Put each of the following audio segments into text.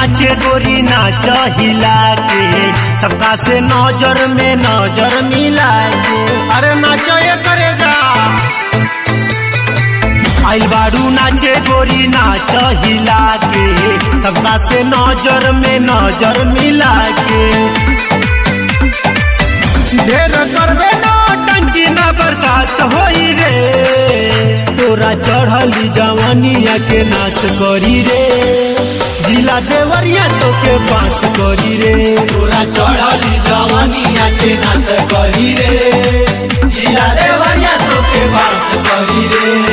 नाचे गोरी नाच हिला के सबका से नजर में नजर मिला के। अरे नाचो ये करे जा आइल बारू नाचे गोरी नाच हिला के सबका से नजर में नजर मिला के। ढेर करबे नौटंकी ना बर्दाश्त होई रे तोरा चढ़ली जवानिया के नाश करी रे जिला देवरिया तो के पास करी रे तोरा चढ़ली जवानिया के नाच करी रे जिला देवरिया तो के पास करी रे।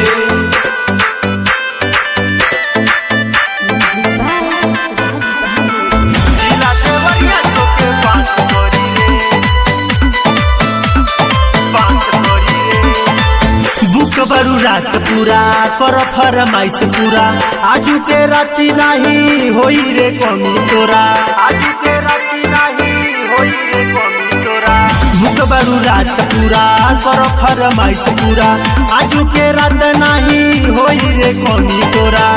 बरू रात पूरा कर फरमाइश पूरा आजू के राती नहीं होई रे कमी तोरा आजू के राती नहीं होई रे कमी तोरा। भूख बरू रात पूरा कर फरमाइश पूरा आजू के रात नहीं होई रे कमी तोरा।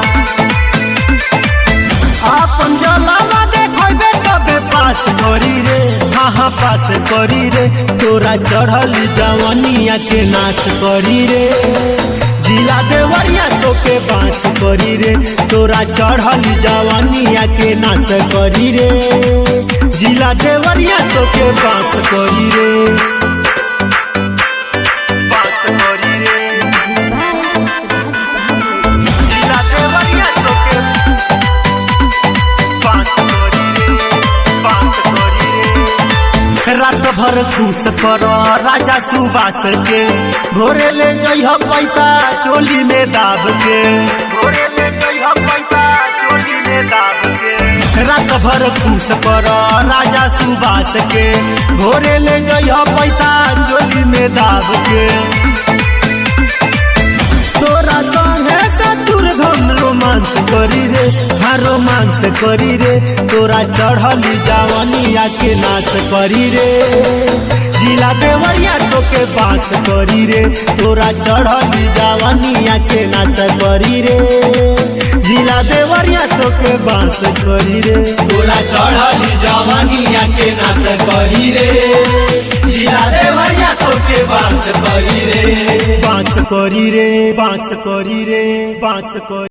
आपन जलावा देखबे कबे पास करी रे हाँ पास करी रे तोरा चढ़ली जवानिया के नाश करी रे जिला देवरिया तो के बास करी रे तोरा चढ़ली जवानिया के नाश करी रे जिला देवरिया तो के बास करी रे बास करी रे जिला देवरिया तो के रात भर खुश कर राजा सुबास के भोरे ले जइह पैसा चोली में दाब के भोरे ले जइह पैसा चोली में दाब के। रात भर खुश कर राजा सुबास के भोरे ले जइह पैसा चोली में दाब के। तोरा संगे शत्रुघ्न रोमांस करी रे हाँ रोमांस करी रे तोरा चढ़ली जवानिया के नाश करी रे जिला देवरिया तो के बास करी रे तोरा चढ़ली जवानिया के नाश करी रे जिला देवरिया तो के बास करी रे तोरा चढ़ली जवानिया के नाश करी रे जिला देवरिया तो के बास करी रे बास करी रे बास करी रे बास करी।